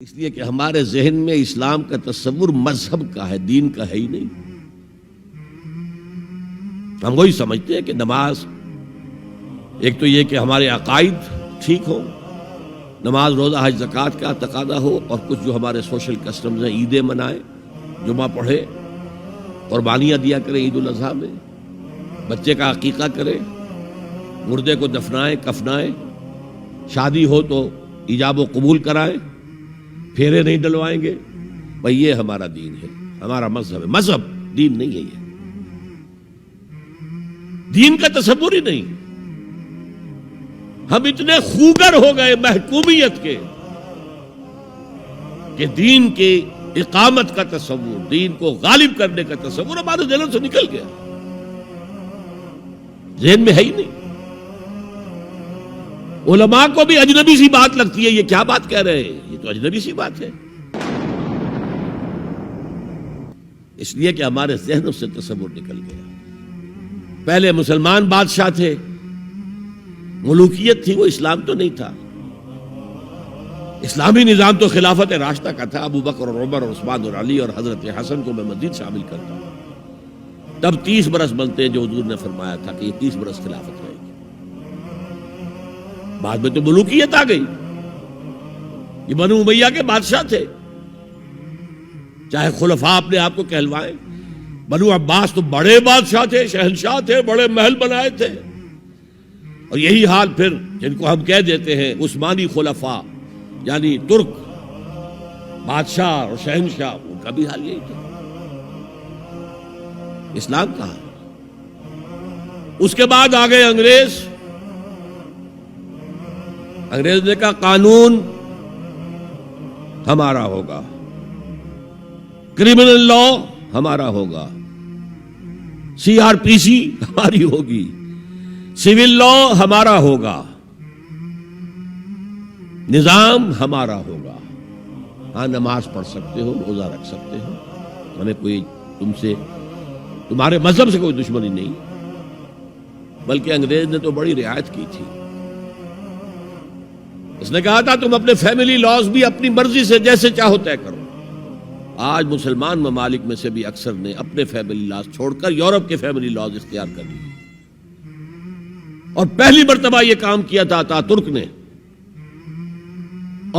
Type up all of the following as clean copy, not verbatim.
اس لیے کہ ہمارے ذہن میں اسلام کا تصور مذہب کا ہے، دین کا ہے ہی نہیں۔ ہم وہی سمجھتے ہیں کہ نماز، ایک تو یہ کہ ہمارے عقائد ٹھیک ہو، نماز روزہ حج زکوٰۃ کا تقاضا ہو، اور کچھ جو ہمارے سوشل کسٹمز ہیں، عیدیں منائیں، جمعہ پڑھے، قربانیاں دیا کریں عید الاضحیٰ میں، بچے کا عقیقہ کریں، مردے کو دفنائیں کفنائیں، شادی ہو تو ایجاب و قبول کرائیں، پھیرے نہیں ڈلوائیں گے۔ بھئی یہ ہمارا دین ہے، ہمارا مذہب ہے۔ مذہب دین نہیں ہے، یہ دین کا تصور ہی نہیں۔ ہم اتنے خوگر ہو گئے محکومیت کے کہ دین کے اقامت کا تصور، دین کو غالب کرنے کا تصور ہمارے ذہن سے نکل گیا، ذہن میں ہے ہی نہیں۔ علماء کو بھی اجنبی سی بات لگتی ہے، یہ کیا بات کہہ رہے ہیں، یہ تو اجنبی سی بات ہے، اس لیے کہ ہمارے ذہنوں سے تصور نکل گیا۔ پہلے مسلمان بادشاہ تھے، ملوکیت تھی، وہ اسلام تو نہیں تھا۔ اسلامی نظام تو خلافت راشدہ کا تھا، ابو بکر اور عمر اور عثمان اور علی اور حضرت حسن کو میں مزید شامل کرتا ہوں۔ تب 30 برس بنتے ہیں جو حضور نے فرمایا تھا کہ یہ 30 برس خلافت رہے گی۔ بعد میں تو ملوکیت آ گئی، یہ بنو امیہ کے بادشاہ تھے، چاہے خلفاء اپنے آپ کو کہلوائیں۔ بنو عباس تو بڑے بادشاہ تھے، شہنشاہ تھے، بڑے محل بنائے تھے، اور یہی حال پھر جن کو ہم کہہ دیتے ہیں عثمانی خلفاء، یعنی ترک بادشاہ اور شہنشاہ، ان کا بھی حال یہی تھا۔ اسلام کہاں؟ اس کے بعد آ گئے انگریز۔ انگریز نے کہا قانون ہمارا ہوگا، کرمنل لا ہمارا ہوگا، CRPC ہماری ہوگی، سول لا ہمارا ہوگا، نظام ہمارا ہوگا۔ ہاں نماز پڑھ سکتے ہو، روزہ رکھ سکتے ہو، ہمیں کوئی تمہارے مذہب سے کوئی دشمنی نہیں، بلکہ انگریز نے تو بڑی رعایت کی تھی۔ اس نے کہا تھا تم اپنے فیملی لاز بھی اپنی مرضی سے جیسے چاہو طے کرو۔ آج مسلمان ممالک میں سے بھی اکثر نے اپنے فیملی لاز چھوڑ کر یورپ کے فیملی لاز اختیار کر لیے، اور پہلی مرتبہ یہ کام کیا تھا ترک نے،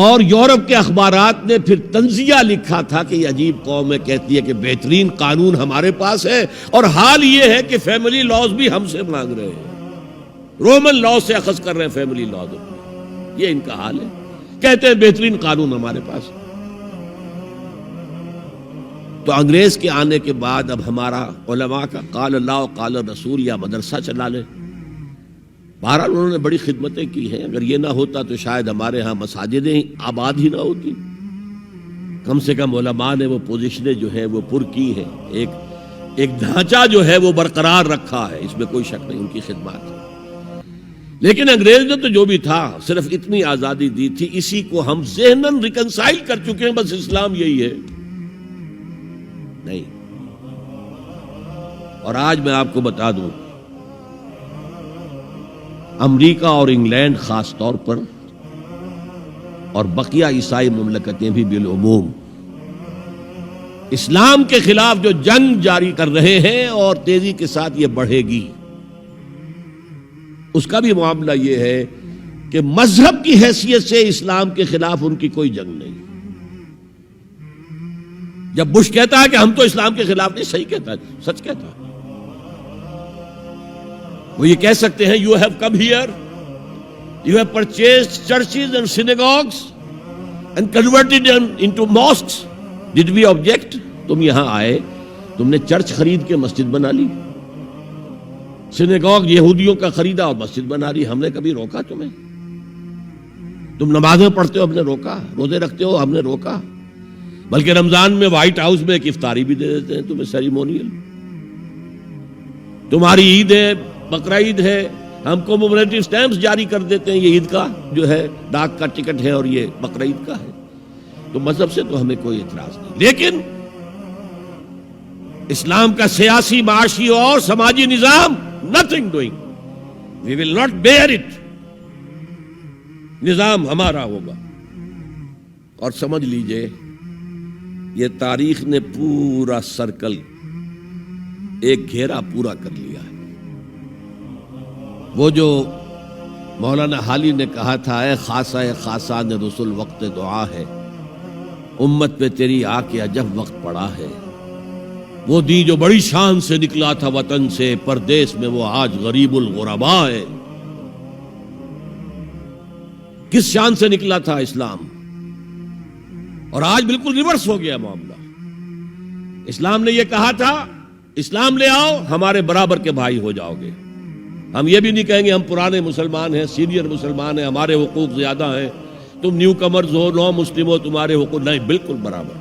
اور یورپ کے اخبارات نے پھر تنزیہ لکھا تھا کہ یہ عجیب قوم ہے، کہتی ہے کہ بہترین قانون ہمارے پاس ہے، اور حال یہ ہے کہ فیملی لاز بھی ہم سے مانگ رہے ہیں، رومن لا سے اخذ کر رہے ہیں فیملی لاز، یہ ان کا حال ہے، کہتے ہیں بہترین قانون ہمارے پاس۔ تو انگریز کے آنے کے بعد اب ہمارا علماء کا قال اللہ و قال رسول یا مدرسہ چلا لے۔ بہرحال انہوں نے بڑی خدمتیں کی ہیں، اگر یہ نہ ہوتا تو شاید ہمارے ہاں مساجدیں آباد ہی نہ ہوتی۔ کم سے کم علماء نے وہ پوزیشنیں جو ہیں وہ پر کی ہیں، ایک ڈھانچہ جو ہے وہ برقرار رکھا ہے، اس میں کوئی شک نہیں، ان کی خدمات ہے۔ لیکن انگریز نے تو جو بھی تھا صرف اتنی آزادی دی تھی، اسی کو ہم ذہناً ریکنسائل کر چکے ہیں، بس اسلام یہی ہے نہیں۔ اور آج میں آپ کو بتا دوں، امریکہ اور انگلینڈ خاص طور پر، اور بقیہ عیسائی مملکتیں بھی بالعموم، اسلام کے خلاف جو جنگ جاری کر رہے ہیں، اور تیزی کے ساتھ یہ بڑھے گی، اس کا بھی معاملہ یہ ہے کہ مذہب کی حیثیت سے اسلام کے خلاف ان کی کوئی جنگ نہیں۔ جب بش کہتا ہے کہ ہم تو اسلام کے خلاف نہیں، صحیح کہتا ہے، سچ کہتا ہے۔ وہ یہ کہہ سکتے ہیں you have come here, you have purchased churches and synagogues and converted them into mosques. Did we object? تم یہاں آئے، تم نے چرچ خرید کے مسجد بنا لی، سینیگوگ یہودیوں کا خریدا اور مسجد بنا لی، ہم نے کبھی روکا تمہیں؟ تم نمازیں پڑھتے ہو، ہم نے روکا؟ روزے رکھتے ہو، ہم نے روکا؟ بلکہ رمضان میں وائٹ ہاؤس میں ایک افطاری بھی دے دیتے ہیں تمہیں، سیریمونیل۔ تمہاری عید ہے، بقرہ عید ہے، ہم کو کمیموریٹو سٹیمپس جاری کر دیتے ہیں، یہ عید کا جو ہے ڈاک کا ٹکٹ ہے اور یہ بقرہ عید کا ہے۔ تو مذہب سے تو ہمیں کوئی اعتراض نہیں، لیکن اسلام کا سیاسی، معاشی اور سماجی نظام nothing doing, we will not bear it، نظام ہمارا ہوگا۔ اور سمجھ لیجئے یہ تاریخ نے پورا سرکل ایک گھیرا پورا کر لیا ہے۔ وہ جو مولانا حالی نے کہا تھا، اے خاصہ خاصان رسول وقت دعا ہے، امت پہ تیری آ کے عجب وقت پڑا ہے۔ وہ دین جو بڑی شان سے نکلا تھا وطن سے، پردیس میں وہ آج غریب الغربا ہے۔ کس شان سے نکلا تھا اسلام، اور آج بالکل ریورس ہو گیا معاملہ۔ اسلام نے یہ کہا تھا اسلام لے آؤ، ہمارے برابر کے بھائی ہو جاؤ گے۔ ہم یہ بھی نہیں کہیں گے ہم پرانے مسلمان ہیں، سینئر مسلمان ہیں، ہمارے حقوق زیادہ ہیں، تم نیو کمرز ہو، نو مسلم ہو، تمہارے حقوق نہیں، بالکل برابر۔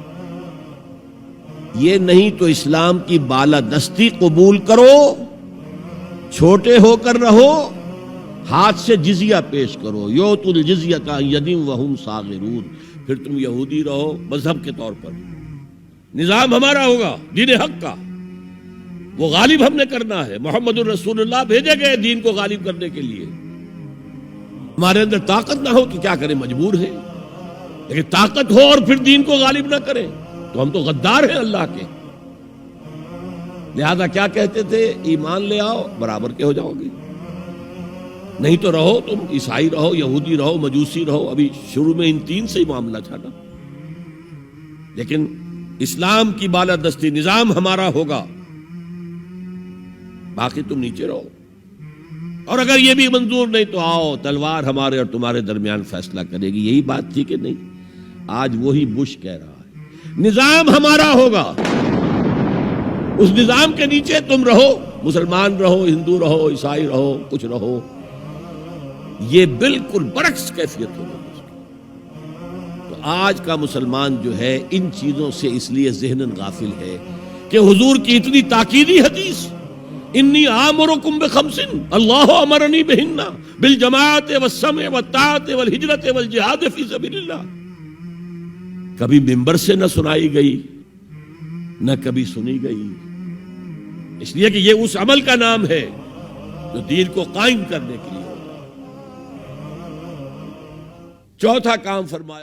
یہ نہیں تو اسلام کی بالادستی قبول کرو، چھوٹے ہو کر رہو، ہاتھ سے جزیہ پیش کرو، یؤتُ الجزیۃ عن یدٍ وہم صاغرون، پھر تم یہودی رہو مذہب کے طور پر، نظام ہمارا ہوگا دین حق کا، وہ غالب ہم نے کرنا ہے۔ محمد الرسول اللہ بھیجے گئے دین کو غالب کرنے کے لیے۔ ہمارے اندر طاقت نہ ہو کہ کیا کریں، مجبور ہیں، لیکن طاقت ہو اور پھر دین کو غالب نہ کریں تو ہم تو غدار ہیں اللہ کے۔ لہذا کیا کہتے تھے، ایمان لے آؤ برابر کے ہو جاؤ گے، نہیں تو رہو تم عیسائی رہو، یہودی رہو، مجوسی رہو۔ ابھی شروع میں ان تین سے ہی معاملہ تھا نا، لیکن اسلام کی بالادستی نظام ہمارا ہوگا، باقی تم نیچے رہو، اور اگر یہ بھی منظور نہیں تو آؤ تلوار ہمارے اور تمہارے درمیان فیصلہ کرے گی۔ یہی بات تھی کہ نہیں؟ آج وہی بش کہہ رہا ہے نظام ہمارا ہوگا، اس نظام کے نیچے تم رہو، مسلمان رہو، ہندو رہو، عیسائی رہو، کچھ رہو۔ یہ بالکل برعکس کیفیت ہوگی۔ تو آج کا مسلمان جو ہے ان چیزوں سے اس لیے ذہناً غافل ہے کہ حضور کی اتنی تاکیدی حدیث، انی آمرکم بخمس اللہ امرنی بہن بالجماعت والسمع والطاعت والہجرت والجہاد فی سبیل اللہ، کبھی ممبر سے نہ سنائی گئی نہ کبھی سنی گئی، اس لیے کہ یہ اس عمل کا نام ہے جو دین کو قائم کرنے کے لیے ہوگا۔ چوتھا کام فرمایا